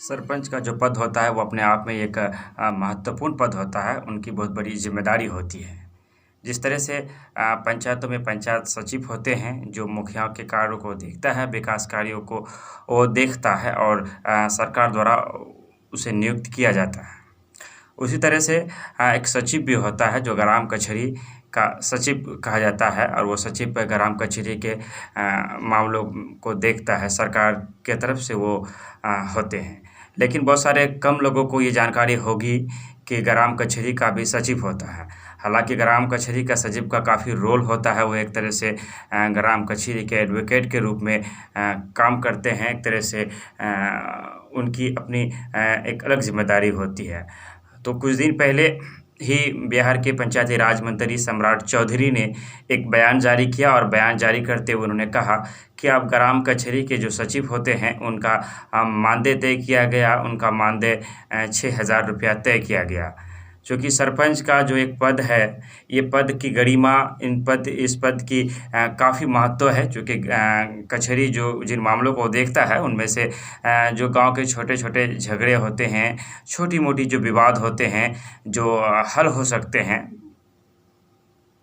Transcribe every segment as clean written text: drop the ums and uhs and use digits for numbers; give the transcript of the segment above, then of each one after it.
सरपंच का जो पद होता है वो अपने आप में एक महत्वपूर्ण पद होता है। उनकी बहुत बड़ी ज़िम्मेदारी होती है। जिस तरह से पंचायतों में पंचायत सचिव होते हैं जो मुखिया के कार्यों को देखता है, विकास कार्यों को वो देखता है और सरकार द्वारा उसे नियुक्त किया जाता है। उसी तरह से एक सचिव भी होता है जो ग्राम कचहरी का सचिव कहा जाता है और वो सचिव ग्राम कचहरी के मामलों को देखता है। सरकार के तरफ से वो होते हैं। लेकिन बहुत सारे कम लोगों को ये जानकारी होगी कि ग्राम कचहरी का भी सचिव होता है। हालांकि ग्राम कचहरी का सचिव का काफ़ी रोल होता है। वो एक तरह से ग्राम कचहरी के एडवोकेट के रूप में काम करते हैं। एक तरह से उनकी अपनी एक अलग जिम्मेदारी होती है। तो कुछ दिन पहले ही बिहार के पंचायती राज मंत्री सम्राट चौधरी ने एक बयान जारी किया और बयान जारी करते हुए उन्होंने कहा कि अब ग्राम कचहरी के जो सचिव होते हैं उनका मानदेय तय किया गया। उनका मानदेय 6,000 रुपया तय किया गया। चूँकि सरपंच का जो एक पद है, ये पद की गरिमा इस पद की काफ़ी महत्व है। चूँकि कचहरी जो जिन मामलों को देखता है उनमें से जो गांव के छोटे-छोटे झगड़े होते हैं, छोटी-मोटी जो विवाद होते हैं, जो हल हो सकते हैं,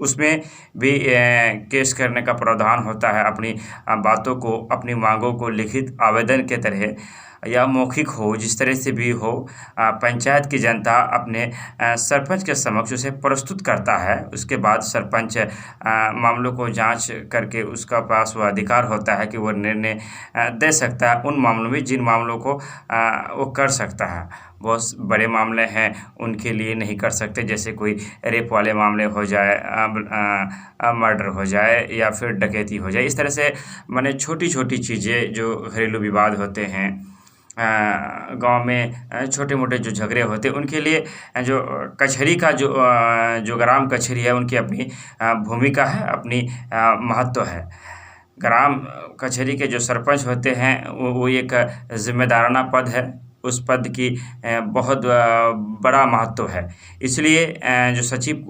उसमें भी केस करने का प्रावधान होता है। अपनी बातों को, अपनी मांगों को लिखित आवेदन के तरह या मौखिक हो, जिस तरह से भी हो, पंचायत की जनता अपने सरपंच के समक्ष उसे प्रस्तुत करता है। उसके बाद सरपंच मामलों को जांच करके उसका पास वो अधिकार होता है कि वो निर्णय दे सकता है उन मामलों में जिन मामलों को वो कर सकता है। बहुत बड़े मामले हैं उनके लिए नहीं कर सकते, जैसे कोई रेप वाले मामले हो जाए, मर्डर हो जाए या फिर डकैती हो जाए। इस तरह से माने छोटी-छोटी चीज़ें जो घरेलू विवाद होते हैं, गांव में छोटे मोटे जो झगड़े होते हैं, उनके लिए जो कचहरी का जो ग्राम कचहरी है उनकी अपनी भूमिका है, अपनी महत्व है। ग्राम कचहरी के जो सरपंच होते हैं वो एक जिम्मेदाराना पद है। उस पद की बहुत बड़ा महत्व है। इसलिए जो सचिव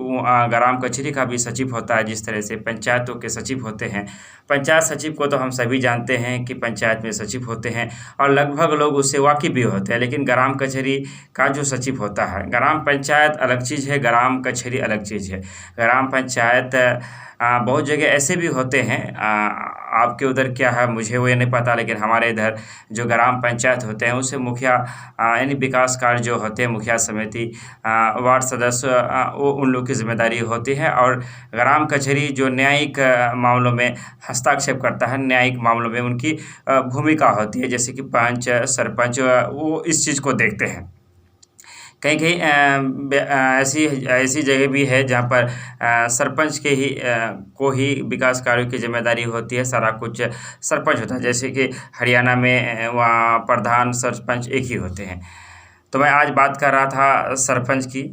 ग्राम कचहरी का भी सचिव होता है, जिस तरह से पंचायतों के सचिव होते हैं। पंचायत सचिव को तो हम सभी जानते हैं कि पंचायत में सचिव होते हैं और लगभग लोग उससे वाकिफ़ भी होते हैं। लेकिन ग्राम कचहरी का जो सचिव होता है, ग्राम पंचायत अलग चीज़ है, ग्राम कचहरी अलग चीज़ है। ग्राम पंचायत बहुत जगह ऐसे भी होते हैं, आपके उधर क्या है मुझे वो नहीं पता, लेकिन हमारे इधर जो ग्राम पंचायत होते हैं उससे मुखिया यानी विकास कार्य जो होते हैं, मुखिया समिति, वार्ड सदस्य, वो उन लोग की जिम्मेदारी होती है। और ग्राम कचहरी जो न्यायिक मामलों में हस्तक्षेप करता है, न्यायिक मामलों में उनकी भूमिका होती है। जैसे कि पंच, सरपंच, वो इस चीज़ को देखते हैं। कहीं-कहीं ऐसी जगह भी है जहाँ पर सरपंच के ही को ही विकास कार्यों की जिम्मेदारी होती है, सारा कुछ सरपंच होता है। जैसे कि हरियाणा में वहाँ प्रधान सरपंच एक ही होते हैं। तो मैं आज बात कर रहा था सरपंच की।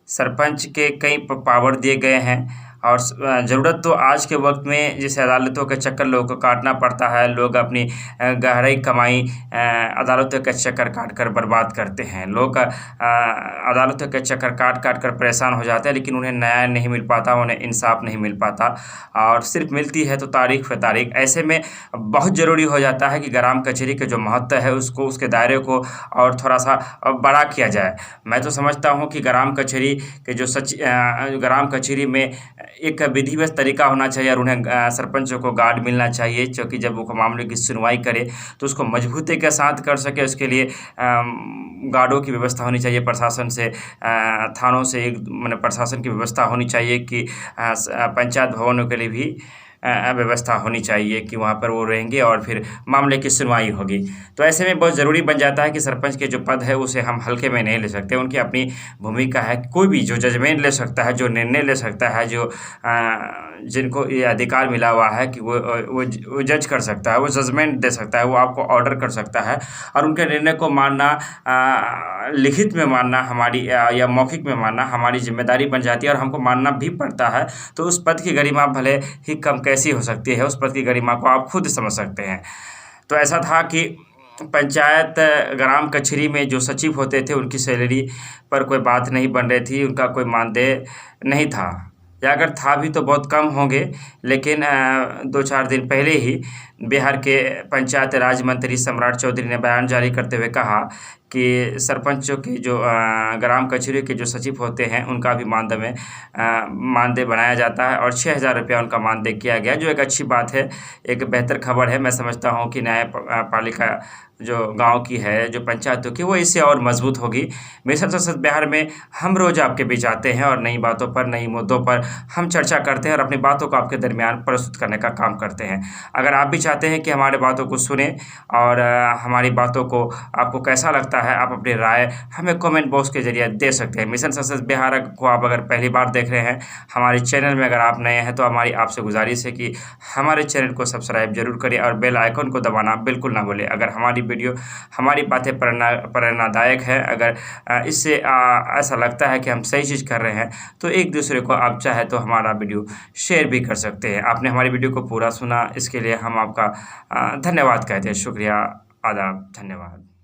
सरपंच के कई पावर दिए गए हैं और ज़रूरत तो आज के वक्त में जैसे अदालतों के चक्कर लोगों को काटना पड़ता है। लोग अपनी गहराई कमाई अदालतों के चक्कर काट कर बर्बाद करते हैं। लोग अदालतों के चक्कर काट कर परेशान हो जाते हैं, लेकिन उन्हें न्याय नहीं मिल पाता, उन्हें इंसाफ नहीं मिल पाता और सिर्फ मिलती है तो तारीख पे तारीख। ऐसे में बहुत ज़रूरी हो जाता है कि ग्राम कचहरी के जो महत्व है उसको, उसके दायरे को और थोड़ा सा बड़ा किया जाए। मैं तो समझता हूँ कि ग्राम कचहरी के जो ग्राम कचहरी में एक विधिवत तरीका होना चाहिए और उन्हें सरपंचों को गार्ड मिलना चाहिए, क्योंकि जब वो मामले की सुनवाई करे तो उसको मजबूती के साथ कर सके। उसके लिए गार्डों की व्यवस्था होनी चाहिए, प्रशासन से, थानों से एक माने प्रशासन की व्यवस्था होनी चाहिए कि पंचायत भवनों के लिए भी व्यवस्था होनी चाहिए कि वहाँ पर वो रहेंगे और फिर मामले की सुनवाई होगी। तो ऐसे में बहुत ज़रूरी बन जाता है कि सरपंच के जो पद है उसे हम हल्के में नहीं ले सकते। उनकी अपनी भूमिका है। कोई भी जो जजमेंट ले सकता है, जो निर्णय ले सकता है, जो जिनको ये अधिकार मिला हुआ है कि वो जज कर सकता है, वो जजमेंट दे सकता है, वो आपको ऑर्डर कर सकता है और उनके निर्णय को मानना, लिखित में मानना हमारी या मौखिक में मानना हमारी जिम्मेदारी बन जाती है और हमको मानना भी पड़ता है। तो उस पद की गरिमा भले ही कम कैसी हो सकती है, उस पद की गरिमा को आप खुद समझ सकते हैं। तो ऐसा था कि पंचायत ग्राम कचहरी में जो सचिव होते थे उनकी सैलरी पर कोई बात नहीं बन रही थी, उनका कोई मानदेय नहीं था या अगर था भी तो बहुत कम होंगे। लेकिन 2-4 दिन पहले ही बिहार के पंचायत राज मंत्री सम्राट चौधरी ने बयान जारी करते हुए कहा कि सरपंचों की जो ग्राम कचहरी के जो सचिव होते हैं उनका भी मानदेय बनाया जाता है और 6,000 रुपया उनका मानदेय किया गया, जो एक अच्छी बात है, एक बेहतर खबर है। मैं समझता हूँ कि न्यायपालिका जो गांव की है, जो पंचायतों की, वो इससे और मजबूत होगी। मिशन संसद बिहार में हम रोज़ आपके बीच आते हैं और नई बातों पर, नई मुद्दों पर हम चर्चा करते हैं और अपनी बातों को आपके दरमियान प्रस्तुत करने का काम करते हैं। अगर आप भी चाहते हैं कि हमारे बातों को सुने और हमारी बातों को आपको कैसा लगता है, आप अपनी राय हमें कमेंट बॉक्स के जरिए दे सकते हैं। मिशन संसद बिहार को आप अगर पहली बार देख रहे हैं हमारे चैनल में, अगर आप नए हैं तो हमारी आपसे गुजारिश है कि हमारे चैनल को सब्सक्राइब जरूर करें और बेल आइकन को दबाना बिल्कुल ना भूलें। अगर हमारी वीडियो, हमारी बातें प्रेरणादायक है, अगर इससे ऐसा लगता है कि हम सही चीज़ कर रहे हैं, तो एक दूसरे को आप चाहे तो हमारा वीडियो शेयर भी कर सकते हैं। आपने हमारी वीडियो को पूरा सुना, इसके लिए हम आपका धन्यवाद कहते हैं। शुक्रिया, आदाब, धन्यवाद।